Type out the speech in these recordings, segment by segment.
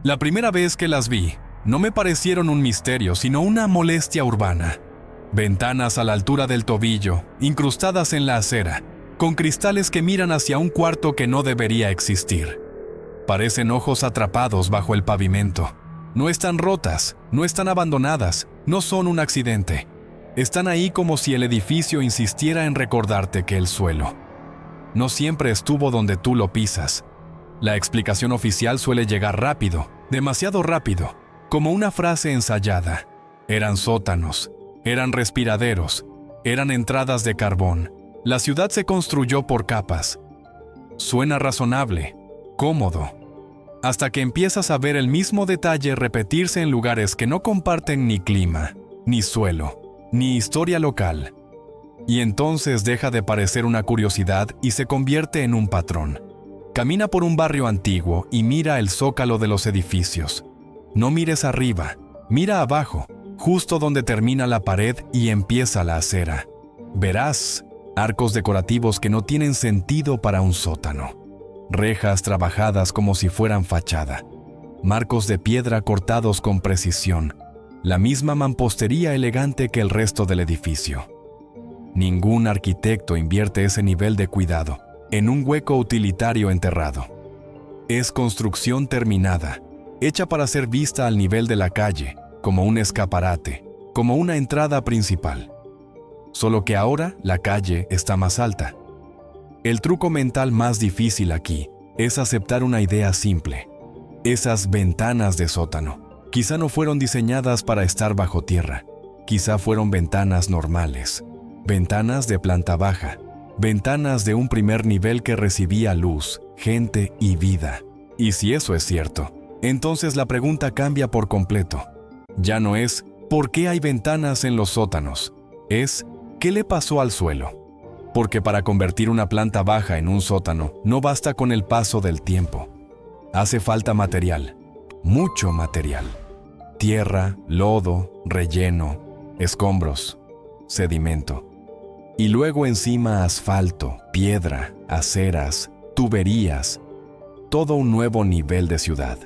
La primera vez que las vi, no me parecieron un misterio, sino una molestia urbana. Ventanas a la altura del tobillo, incrustadas en la acera, con cristales que miran hacia un cuarto que no debería existir. Parecen ojos atrapados bajo el pavimento. No están rotas, no están abandonadas, no son un accidente. Están ahí como si el edificio insistiera en recordarte que el suelo no siempre estuvo donde tú lo pisas. La explicación oficial suele llegar rápido, demasiado rápido, como una frase ensayada. Eran sótanos, eran respiraderos, eran entradas de carbón. La ciudad se construyó por capas. Suena razonable, cómodo, hasta que empiezas a ver el mismo detalle repetirse en lugares que no comparten ni clima, ni suelo, ni historia local. Y entonces deja de parecer una curiosidad y se convierte en un patrón. Camina por un barrio antiguo y mira el zócalo de los edificios. No mires arriba, mira abajo, justo donde termina la pared y empieza la acera. Verás arcos decorativos que no tienen sentido para un sótano. Rejas trabajadas como si fueran fachada. Marcos de piedra cortados con precisión. La misma mampostería elegante que el resto del edificio. Ningún arquitecto invierte ese nivel de cuidado en un hueco utilitario enterrado. Es construcción terminada, hecha para ser vista al nivel de la calle, como un escaparate, como una entrada principal. Solo que ahora la calle está más alta. El truco mental más difícil aquí es aceptar una idea simple. Esas ventanas de sótano quizá no fueron diseñadas para estar bajo tierra. Quizá fueron ventanas normales. Ventanas de planta baja. Ventanas de un primer nivel que recibía luz, gente y vida. Y si eso es cierto, entonces la pregunta cambia por completo. Ya no es ¿por qué hay ventanas en los sótanos? Es ¿qué le pasó al suelo? Porque para convertir una planta baja en un sótano no basta con el paso del tiempo. Hace falta material, mucho material. Tierra, lodo, relleno, escombros, sedimento. Y luego encima asfalto, piedra, aceras, tuberías, todo un nuevo nivel de ciudad.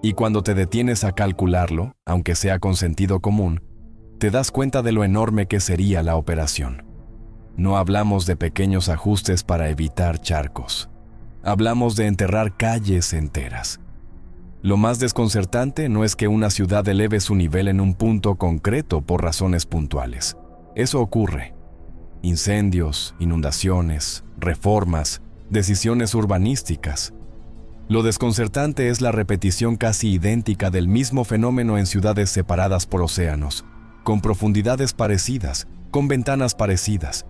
Y cuando te detienes a calcularlo, aunque sea con sentido común, te das cuenta de lo enorme que sería la operación. No hablamos de pequeños ajustes para evitar charcos. Hablamos de enterrar calles enteras. Lo más desconcertante no es que una ciudad eleve su nivel en un punto concreto por razones puntuales. Eso ocurre. Incendios, inundaciones, reformas, decisiones urbanísticas. Lo desconcertante es la repetición casi idéntica del mismo fenómeno en ciudades separadas por océanos, con profundidades parecidas, con ventanas parecidas,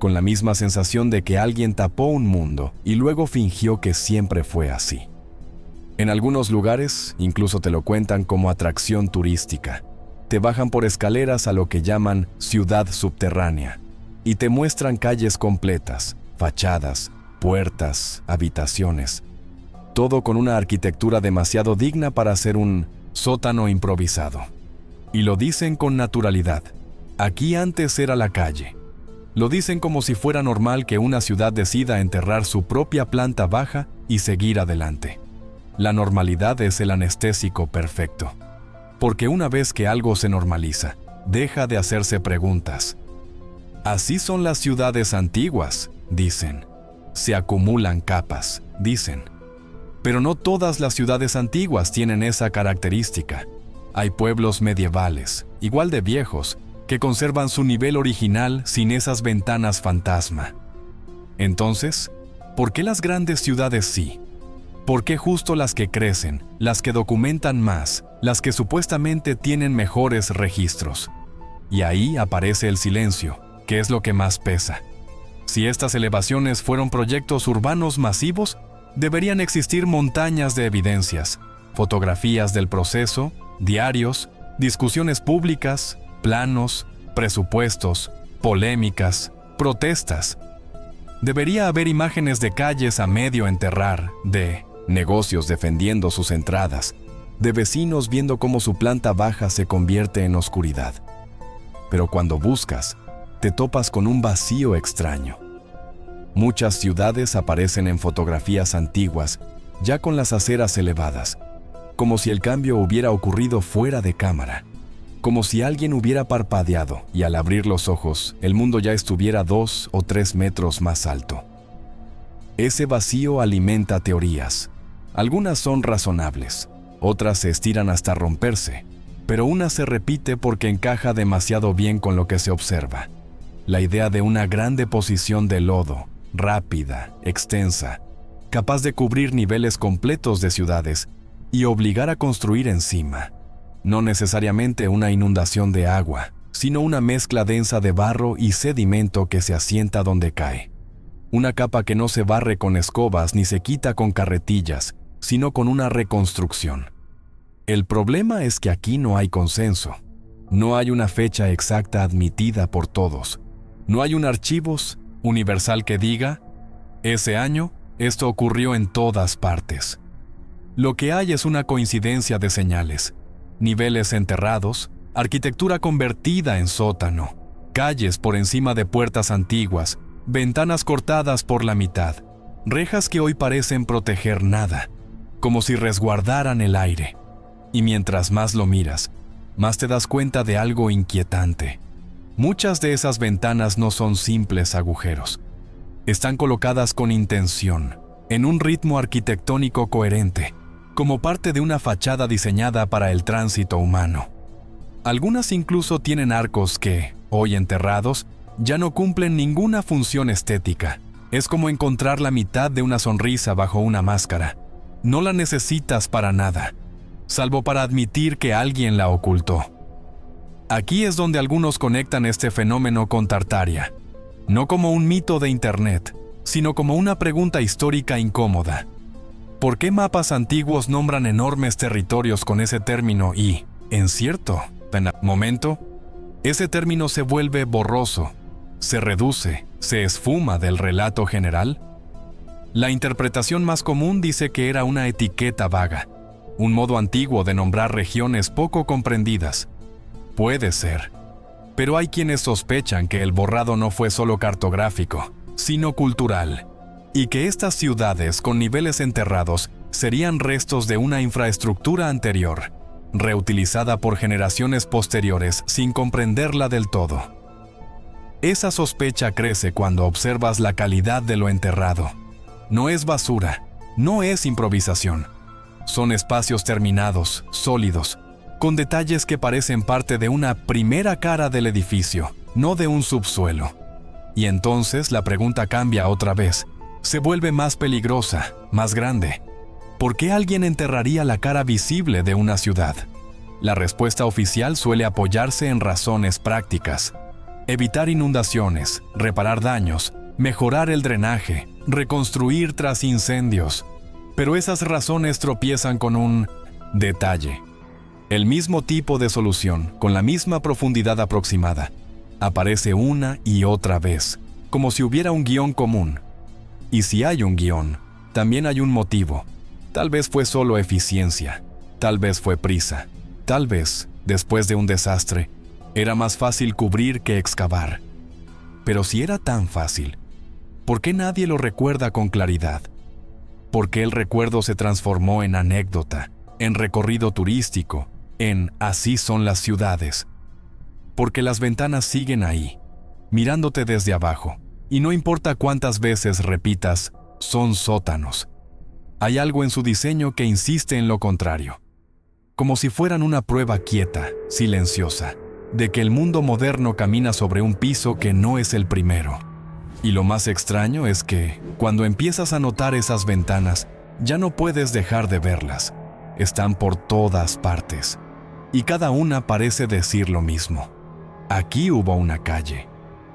con la misma sensación de que alguien tapó un mundo y luego fingió que siempre fue así. En algunos lugares incluso te lo cuentan como atracción turística. Te bajan por escaleras a lo que llaman ciudad subterránea y te muestran calles completas, fachadas, puertas, habitaciones. Todo con una arquitectura demasiado digna para ser un sótano improvisado. Y lo dicen con naturalidad. Aquí antes era la calle. Lo dicen como si fuera normal que una ciudad decida enterrar su propia planta baja y seguir adelante. La normalidad es el anestésico perfecto. Porque una vez que algo se normaliza, deja de hacerse preguntas. Así son las ciudades antiguas, dicen. Se acumulan capas, dicen. Pero no todas las ciudades antiguas tienen esa característica. Hay pueblos medievales, igual de viejos, que conservan su nivel original sin esas ventanas fantasma. Entonces, ¿por qué las grandes ciudades sí? ¿Por qué justo las que crecen, las que documentan más, las que supuestamente tienen mejores registros? Y ahí aparece el silencio, que es lo que más pesa. Si estas elevaciones fueron proyectos urbanos masivos, deberían existir montañas de evidencias, fotografías del proceso, diarios, discusiones públicas, planos, presupuestos, polémicas, protestas. Debería haber imágenes de calles a medio enterrar, de negocios defendiendo sus entradas, de vecinos viendo cómo su planta baja se convierte en oscuridad. Pero cuando buscas, te topas con un vacío extraño. Muchas ciudades aparecen en fotografías antiguas, ya con las aceras elevadas, como si el cambio hubiera ocurrido fuera de cámara, como si alguien hubiera parpadeado y al abrir los ojos, el mundo ya estuviera 2 o 3 metros más alto. Ese vacío alimenta teorías. Algunas son razonables, otras se estiran hasta romperse, pero una se repite porque encaja demasiado bien con lo que se observa. La idea de una gran deposición de lodo, rápida, extensa, capaz de cubrir niveles completos de ciudades y obligar a construir encima. No necesariamente una inundación de agua, sino una mezcla densa de barro y sedimento que se asienta donde cae. Una capa que no se barre con escobas ni se quita con carretillas, sino con una reconstrucción. El problema es que aquí no hay consenso. No hay una fecha exacta admitida por todos. No hay un archivo universal que diga, ese año, esto ocurrió en todas partes. Lo que hay es una coincidencia de señales, niveles enterrados, arquitectura convertida en sótano, calles por encima de puertas antiguas, ventanas cortadas por la mitad, rejas que hoy parecen proteger nada, como si resguardaran el aire. Y mientras más lo miras, más te das cuenta de algo inquietante. Muchas de esas ventanas no son simples agujeros. Están colocadas con intención, en un ritmo arquitectónico coherente, como parte de una fachada diseñada para el tránsito humano. Algunas incluso tienen arcos que, hoy enterrados, ya no cumplen ninguna función estética. Es como encontrar la mitad de una sonrisa bajo una máscara. No la necesitas para nada, salvo para admitir que alguien la ocultó. Aquí es donde algunos conectan este fenómeno con Tartaria, no como un mito de Internet, sino como una pregunta histórica incómoda. ¿Por qué mapas antiguos nombran enormes territorios con ese término y, en cierto momento, ese término se vuelve borroso, se reduce, se esfuma del relato general? La interpretación más común dice que era una etiqueta vaga, un modo antiguo de nombrar regiones poco comprendidas. Puede ser, pero hay quienes sospechan que el borrado no fue solo cartográfico, sino cultural, y que estas ciudades con niveles enterrados serían restos de una infraestructura anterior, reutilizada por generaciones posteriores sin comprenderla del todo. Esa sospecha crece cuando observas la calidad de lo enterrado. No es basura, no es improvisación. Son espacios terminados, sólidos, con detalles que parecen parte de una primera cara del edificio, no de un subsuelo. Y entonces la pregunta cambia otra vez. Se vuelve más peligrosa, más grande. ¿Por qué alguien enterraría la cara visible de una ciudad? La respuesta oficial suele apoyarse en razones prácticas. Evitar inundaciones, reparar daños, mejorar el drenaje, reconstruir tras incendios. Pero esas razones tropiezan con un detalle. El mismo tipo de solución, con la misma profundidad aproximada, aparece una y otra vez, como si hubiera un guión común. Y si hay un guión, también hay un motivo. Tal vez fue solo eficiencia, tal vez fue prisa, tal vez, después de un desastre, era más fácil cubrir que excavar. Pero si era tan fácil, ¿por qué nadie lo recuerda con claridad? ¿Por qué el recuerdo se transformó en anécdota, en recorrido turístico, en así son las ciudades? Porque las ventanas siguen ahí, mirándote desde abajo, y no importa cuántas veces repitas, son sótanos. Hay algo en su diseño que insiste en lo contrario, como si fueran una prueba quieta, silenciosa, de que el mundo moderno camina sobre un piso que no es el primero. Y lo más extraño es que, cuando empiezas a notar esas ventanas, ya no puedes dejar de verlas. Están por todas partes, y cada una parece decir lo mismo. Aquí hubo una calle,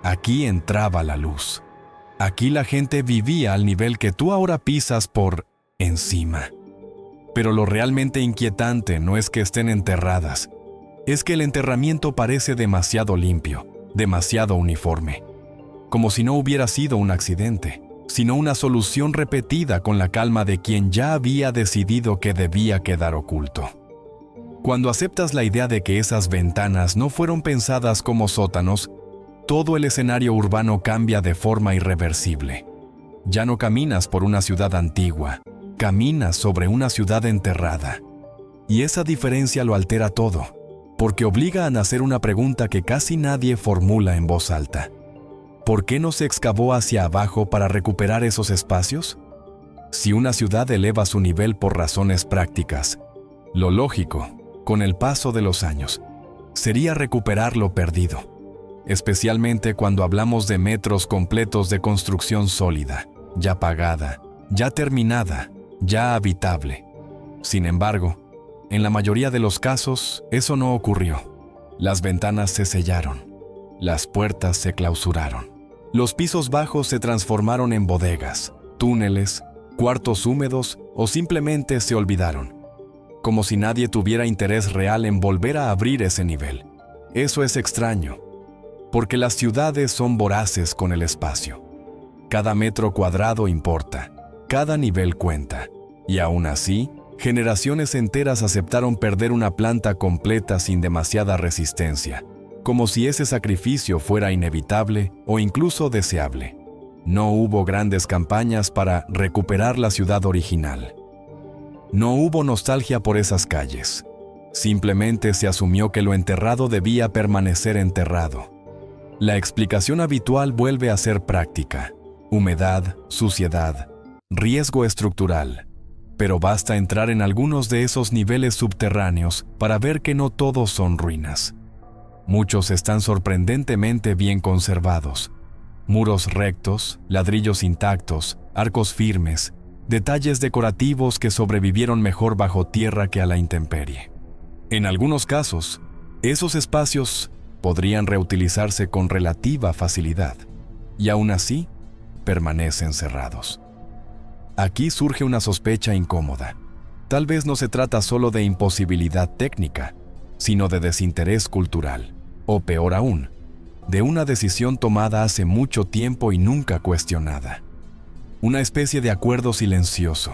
aquí entraba la luz, aquí la gente vivía al nivel que tú ahora pisas por encima. Pero lo realmente inquietante no es que estén enterradas, es que el enterramiento parece demasiado limpio, demasiado uniforme, como si no hubiera sido un accidente, sino una solución repetida con la calma de quien ya había decidido que debía quedar oculto. Cuando aceptas la idea de que esas ventanas no fueron pensadas como sótanos, todo el escenario urbano cambia de forma irreversible. Ya no caminas por una ciudad antigua, caminas sobre una ciudad enterrada. Y esa diferencia lo altera todo, porque obliga a nacer una pregunta que casi nadie formula en voz alta. ¿Por qué no se excavó hacia abajo para recuperar esos espacios? Si una ciudad eleva su nivel por razones prácticas, lo lógico, con el paso de los años, sería recuperar lo perdido, especialmente cuando hablamos de metros completos de construcción sólida, ya pagada, ya terminada, ya habitable. Sin embargo, en la mayoría de los casos, eso no ocurrió. Las ventanas se sellaron, las puertas se clausuraron. Los pisos bajos se transformaron en bodegas, túneles, cuartos húmedos o simplemente se olvidaron, como si nadie tuviera interés real en volver a abrir ese nivel. Eso es extraño, porque las ciudades son voraces con el espacio. Cada metro cuadrado importa, cada nivel cuenta, y aún así, generaciones enteras aceptaron perder una planta completa sin demasiada resistencia, como si ese sacrificio fuera inevitable o incluso deseable. No hubo grandes campañas para recuperar la ciudad original. No hubo nostalgia por esas calles. Simplemente se asumió que lo enterrado debía permanecer enterrado. La explicación habitual vuelve a ser práctica: humedad, suciedad, riesgo estructural. Pero basta entrar en algunos de esos niveles subterráneos para ver que no todos son ruinas. Muchos están sorprendentemente bien conservados. Muros rectos, ladrillos intactos, arcos firmes, detalles decorativos que sobrevivieron mejor bajo tierra que a la intemperie. En algunos casos, esos espacios podrían reutilizarse con relativa facilidad, y aún así, permanecen cerrados. Aquí surge una sospecha incómoda. Tal vez no se trata solo de imposibilidad técnica, sino de desinterés cultural, o peor aún, de una decisión tomada hace mucho tiempo y nunca cuestionada. Una especie de acuerdo silencioso.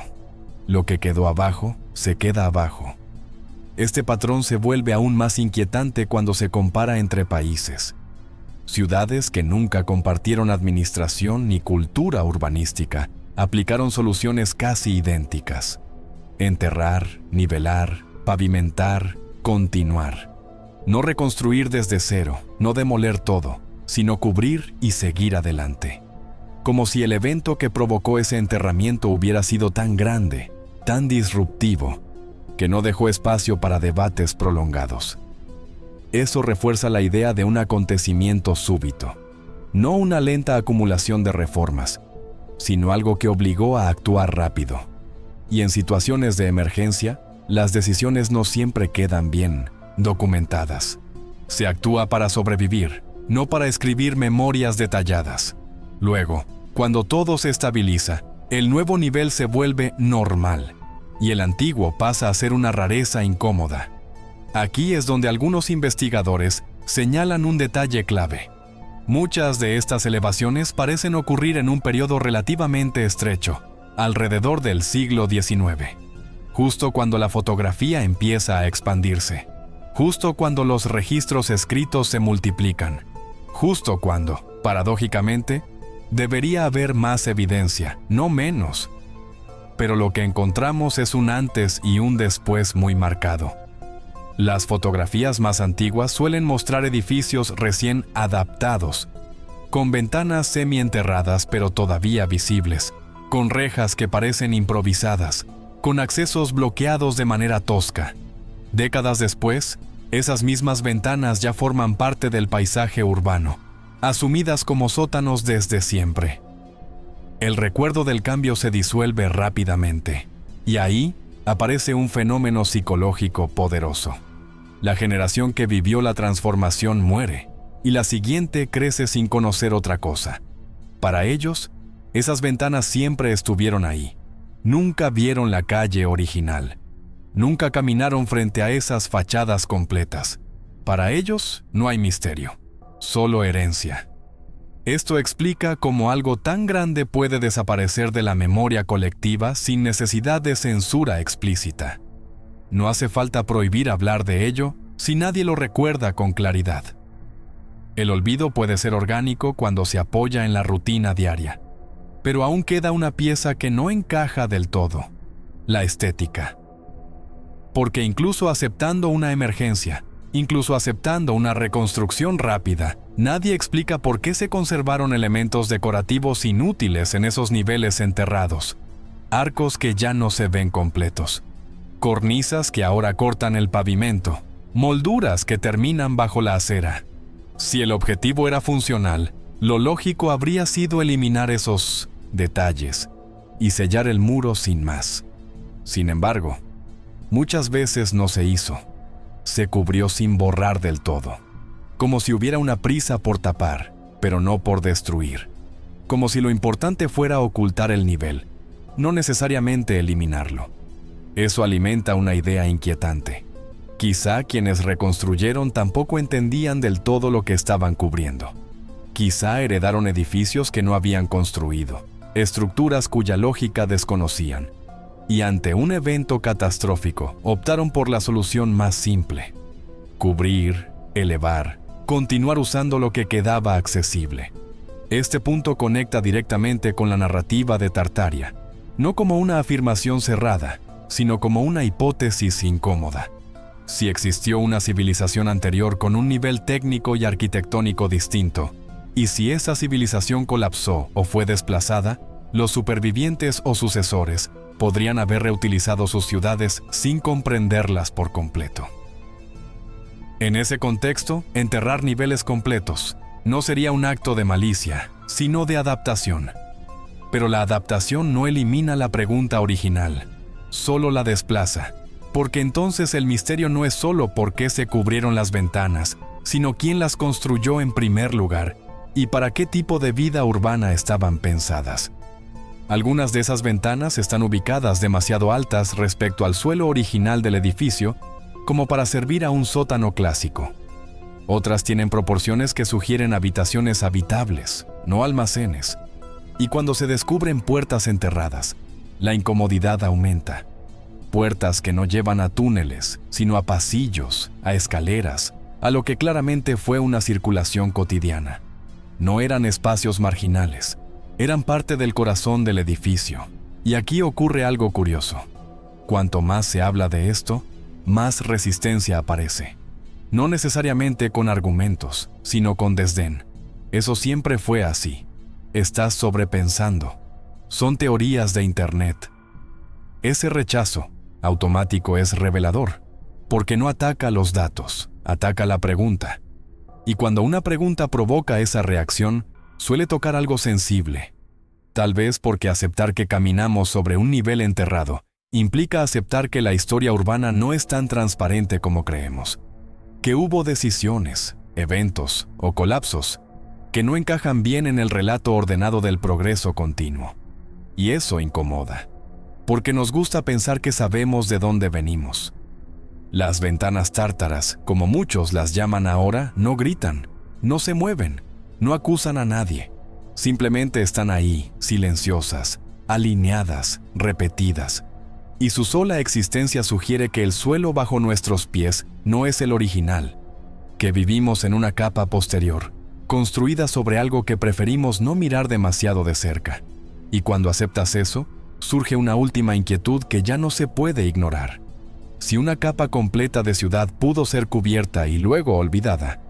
Lo que quedó abajo, se queda abajo. Este patrón se vuelve aún más inquietante cuando se compara entre países. Ciudades que nunca compartieron administración ni cultura urbanística aplicaron soluciones casi idénticas: enterrar, nivelar, pavimentar, continuar. No reconstruir desde cero, no demoler todo, sino cubrir y seguir adelante. Como si el evento que provocó ese enterramiento hubiera sido tan grande, tan disruptivo, que no dejó espacio para debates prolongados. Eso refuerza la idea de un acontecimiento súbito, no una lenta acumulación de reformas, sino algo que obligó a actuar rápido. Y en situaciones de emergencia, las decisiones no siempre quedan bien documentadas. Se actúa para sobrevivir, no para escribir memorias detalladas. Luego, cuando todo se estabiliza, el nuevo nivel se vuelve normal, y el antiguo pasa a ser una rareza incómoda. Aquí es donde algunos investigadores señalan un detalle clave. Muchas de estas elevaciones parecen ocurrir en un periodo relativamente estrecho, alrededor del siglo XIX, justo cuando la fotografía empieza a expandirse, justo cuando los registros escritos se multiplican, justo cuando, paradójicamente, debería haber más evidencia, no menos. Pero lo que encontramos es un antes y un después muy marcado. Las fotografías más antiguas suelen mostrar edificios recién adaptados, con ventanas semienterradas pero todavía visibles, con rejas que parecen improvisadas, con accesos bloqueados de manera tosca. Décadas después, esas mismas ventanas ya forman parte del paisaje urbano, asumidas como sótanos desde siempre. El recuerdo del cambio se disuelve rápidamente, y ahí aparece un fenómeno psicológico poderoso. La generación que vivió la transformación muere, y la siguiente crece sin conocer otra cosa. Para ellos, esas ventanas siempre estuvieron ahí. Nunca vieron la calle original. Nunca caminaron frente a esas fachadas completas. Para ellos, no hay misterio, solo herencia. Esto explica cómo algo tan grande puede desaparecer de la memoria colectiva sin necesidad de censura explícita. No hace falta prohibir hablar de ello si nadie lo recuerda con claridad. El olvido puede ser orgánico cuando se apoya en la rutina diaria, pero aún queda una pieza que no encaja del todo: la estética. porque incluso aceptando una emergencia, incluso aceptando una reconstrucción rápida, nadie explica por qué se conservaron elementos decorativos inútiles en esos niveles enterrados. Arcos que ya no se ven completos, cornisas que ahora cortan el pavimento, molduras que terminan bajo la acera. Si el objetivo era funcional, lo lógico habría sido eliminar esos detalles y sellar el muro sin más. Sin embargo, muchas veces no se hizo. Se cubrió sin borrar del todo, como si hubiera una prisa por tapar, pero no por destruir. Como si lo importante fuera ocultar el nivel, no necesariamente eliminarlo. Eso alimenta una idea inquietante. Quizá quienes reconstruyeron tampoco entendían del todo lo que estaban cubriendo. Quizá heredaron edificios que no habían construido, estructuras cuya lógica desconocían, y ante un evento catastrófico optaron por la solución más simple: cubrir, elevar, continuar usando lo que quedaba accesible. Este punto conecta directamente con la narrativa de Tartaria, no como una afirmación cerrada, sino como una hipótesis incómoda. Si existió una civilización anterior con un nivel técnico y arquitectónico distinto, y si esa civilización colapsó o fue desplazada, los supervivientes o sucesores podrían haber reutilizado sus ciudades sin comprenderlas por completo. En ese contexto, enterrar niveles completos no sería un acto de malicia, sino de adaptación. Pero la adaptación no elimina la pregunta original, solo la desplaza, porque entonces el misterio no es solo por qué se cubrieron las ventanas, sino quién las construyó en primer lugar y para qué tipo de vida urbana estaban pensadas. Algunas de esas ventanas están ubicadas demasiado altas respecto al suelo original del edificio como para servir a un sótano clásico. Otras tienen proporciones que sugieren habitaciones habitables, no almacenes. Y cuando se descubren puertas enterradas, la incomodidad aumenta. Puertas que no llevan a túneles, sino a pasillos, a escaleras, a lo que claramente fue una circulación cotidiana. No eran espacios marginales, eran parte del corazón del edificio. Y aquí ocurre algo curioso. Cuanto más se habla de esto, más resistencia aparece. No necesariamente con argumentos, sino con desdén. Eso siempre fue así. Estás sobrepensando. Son teorías de Internet. Ese rechazo automático es revelador, porque no ataca los datos, ataca la pregunta. Y cuando una pregunta provoca esa reacción, suele tocar algo sensible. Tal vez porque aceptar que caminamos sobre un nivel enterrado implica aceptar que la historia urbana no es tan transparente como creemos. Que hubo decisiones, eventos o colapsos que no encajan bien en el relato ordenado del progreso continuo. Y eso incomoda, porque nos gusta pensar que sabemos de dónde venimos. Las ventanas tártaras, como muchos las llaman ahora, no gritan, no se mueven, no acusan a nadie. Simplemente están ahí, silenciosas, alineadas, repetidas. Y su sola existencia sugiere que el suelo bajo nuestros pies no es el original, que vivimos en una capa posterior, construida sobre algo que preferimos no mirar demasiado de cerca. Y cuando aceptas eso, surge una última inquietud que ya no se puede ignorar. Si una capa completa de ciudad pudo ser cubierta y luego olvidada,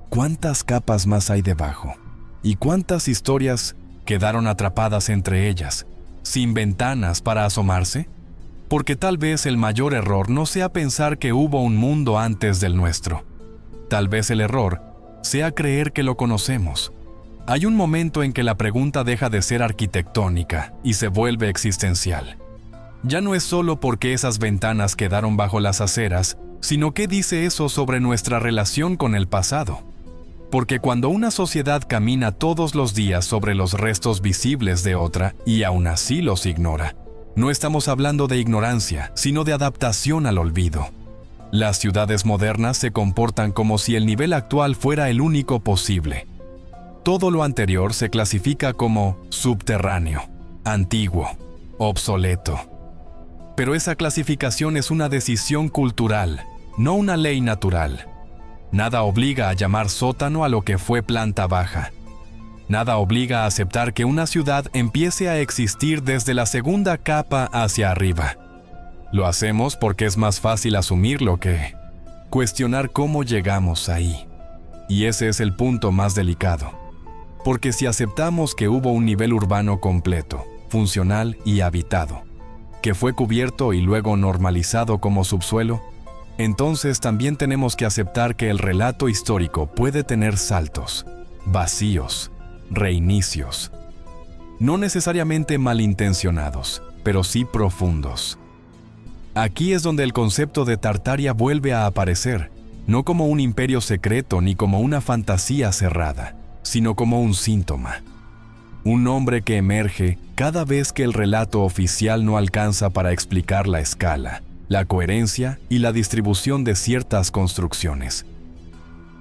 ¿cuántas capas más hay debajo? ¿Y cuántas historias quedaron atrapadas entre ellas, sin ventanas para asomarse? Porque tal vez el mayor error no sea pensar que hubo un mundo antes del nuestro. Tal vez el error sea creer que lo conocemos. Hay un momento en que la pregunta deja de ser arquitectónica y se vuelve existencial. Ya no es solo porque esas ventanas quedaron bajo las aceras, sino qué dice eso sobre nuestra relación con el pasado. Porque cuando una sociedad camina todos los días sobre los restos visibles de otra y aún así los ignora, no estamos hablando de ignorancia, sino de adaptación al olvido. Las ciudades modernas se comportan como si el nivel actual fuera el único posible. Todo lo anterior se clasifica como subterráneo, antiguo, obsoleto. Pero esa clasificación es una decisión cultural, no una ley natural. Nada obliga a llamar sótano a lo que fue planta baja. Nada obliga a aceptar que una ciudad empiece a existir desde la segunda capa hacia arriba. Lo hacemos porque es más fácil asumirlo que cuestionar cómo llegamos ahí. Y ese es el punto más delicado. Porque si aceptamos que hubo un nivel urbano completo, funcional y habitado, que fue cubierto y luego normalizado como subsuelo, entonces también tenemos que aceptar que el relato histórico puede tener saltos, vacíos, reinicios. No necesariamente malintencionados, pero sí profundos. Aquí es donde el concepto de Tartaria vuelve a aparecer, no como un imperio secreto ni como una fantasía cerrada, sino como un síntoma. Un nombre que emerge cada vez que el relato oficial no alcanza para explicar la escala, la coherencia y la distribución de ciertas construcciones.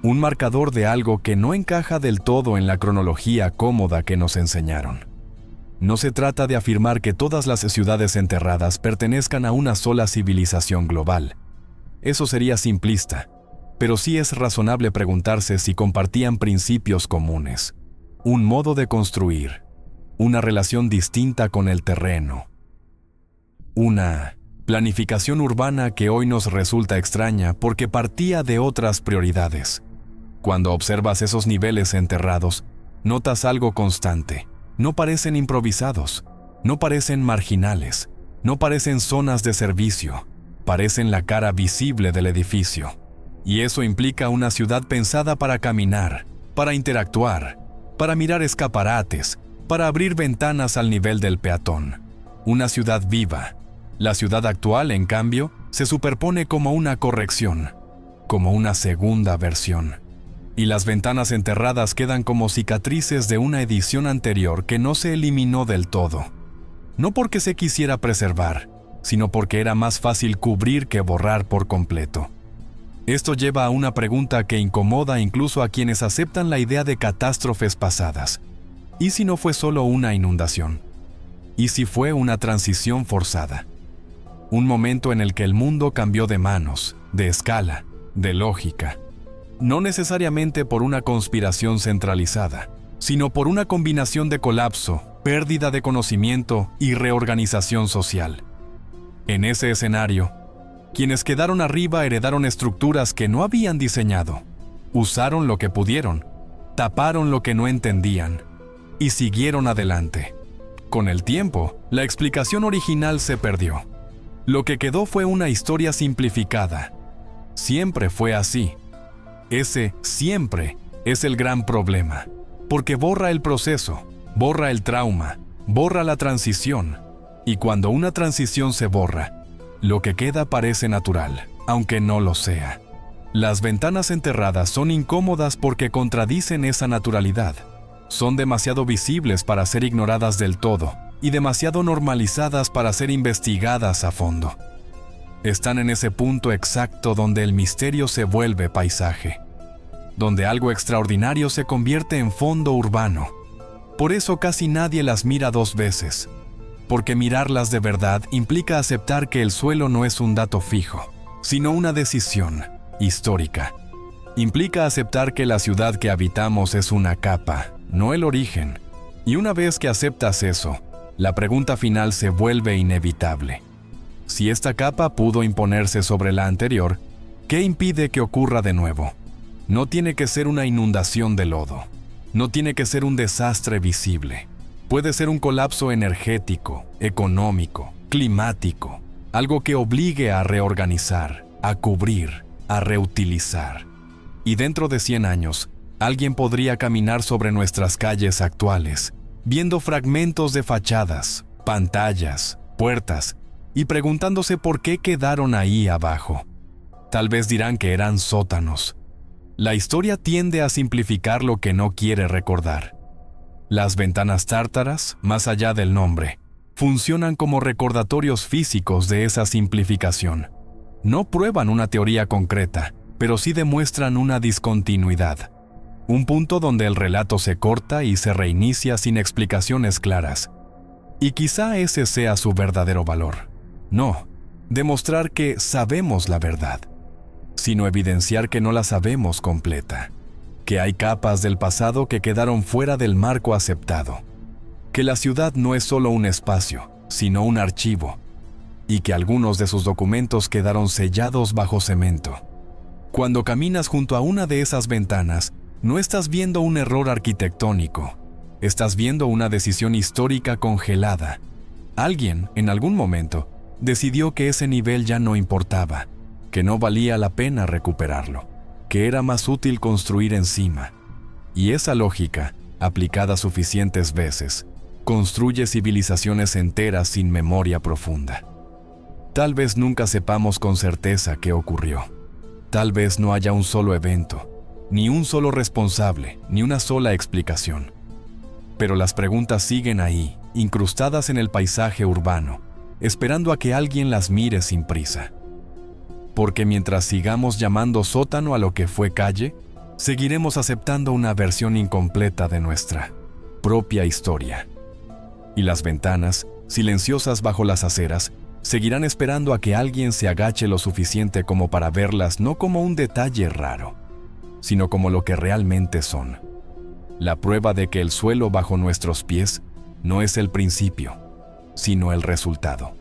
Un marcador de algo que no encaja del todo en la cronología cómoda que nos enseñaron. No se trata de afirmar que todas las ciudades enterradas pertenezcan a una sola civilización global. Eso sería simplista, pero sí es razonable preguntarse si compartían principios comunes, un modo de construir, una relación distinta con el terreno, una planificación urbana que hoy nos resulta extraña porque partía de otras prioridades. Cuando observas esos niveles enterrados, notas algo constante. No parecen improvisados, no parecen marginales, no parecen zonas de servicio, parecen la cara visible del edificio. Y eso implica una ciudad pensada para caminar, para interactuar, para mirar escaparates, para abrir ventanas al nivel del peatón. Una ciudad viva. La ciudad actual, en cambio, se superpone como una corrección, como una segunda versión. Y las ventanas enterradas quedan como cicatrices de una edición anterior que no se eliminó del todo. No porque se quisiera preservar, sino porque era más fácil cubrir que borrar por completo. Esto lleva a una pregunta que incomoda incluso a quienes aceptan la idea de catástrofes pasadas. ¿Y si no fue solo una inundación? ¿Y si fue una transición forzada? Un momento en el que el mundo cambió de manos, de escala, de lógica. No necesariamente por una conspiración centralizada, sino por una combinación de colapso, pérdida de conocimiento y reorganización social. En ese escenario, quienes quedaron arriba heredaron estructuras que no habían diseñado, usaron lo que pudieron, taparon lo que no entendían y siguieron adelante. Con el tiempo, la explicación original se perdió. Lo que quedó fue una historia simplificada. Siempre fue así. Ese siempre es el gran problema, porque borra el proceso, borra el trauma, borra la transición, y cuando una transición se borra, lo que queda parece natural, aunque no lo sea. Las ventanas enterradas son incómodas porque contradicen esa naturalidad. Son demasiado visibles para ser ignoradas del todo, y demasiado normalizadas para ser investigadas a fondo. Están en ese punto exacto donde el misterio se vuelve paisaje, donde algo extraordinario se convierte en fondo urbano. Por eso casi nadie las mira dos veces, porque mirarlas de verdad implica aceptar que el suelo no es un dato fijo, sino una decisión histórica. Implica aceptar que la ciudad que habitamos es una capa, no el origen. Y una vez que aceptas eso, la pregunta final se vuelve inevitable. Si esta capa pudo imponerse sobre la anterior, ¿qué impide que ocurra de nuevo? No tiene que ser una inundación de lodo. No tiene que ser un desastre visible. Puede ser un colapso energético, económico, climático, algo que obligue a reorganizar, a cubrir, a reutilizar. Y dentro de 100 años, alguien podría caminar sobre nuestras calles actuales, viendo fragmentos de fachadas, pantallas, puertas, y preguntándose por qué quedaron ahí abajo. Tal vez dirán que eran sótanos. La historia tiende a simplificar lo que no quiere recordar. Las ventanas tártaras, más allá del nombre, funcionan como recordatorios físicos de esa simplificación. No prueban una teoría concreta, pero sí demuestran una discontinuidad. Un punto donde el relato se corta y se reinicia sin explicaciones claras. Y quizá ese sea su verdadero valor. No, demostrar que sabemos la verdad, sino evidenciar que no la sabemos completa, que hay capas del pasado que quedaron fuera del marco aceptado, que la ciudad no es solo un espacio, sino un archivo, y que algunos de sus documentos quedaron sellados bajo cemento. Cuando caminas junto a una de esas ventanas, no estás viendo un error arquitectónico, estás viendo una decisión histórica congelada. Alguien, en algún momento, decidió que ese nivel ya no importaba, que no valía la pena recuperarlo, que era más útil construir encima. Y esa lógica, aplicada suficientes veces, construye civilizaciones enteras sin memoria profunda. Tal vez nunca sepamos con certeza qué ocurrió. Tal vez no haya un solo evento, ni un solo responsable, ni una sola explicación. Pero las preguntas siguen ahí, incrustadas en el paisaje urbano, esperando a que alguien las mire sin prisa. Porque mientras sigamos llamando sótano a lo que fue calle, seguiremos aceptando una versión incompleta de nuestra propia historia. Y las ventanas, silenciosas bajo las aceras, seguirán esperando a que alguien se agache lo suficiente como para verlas no como un detalle raro, sino como lo que realmente son. La prueba de que el suelo bajo nuestros pies no es el principio, sino el resultado.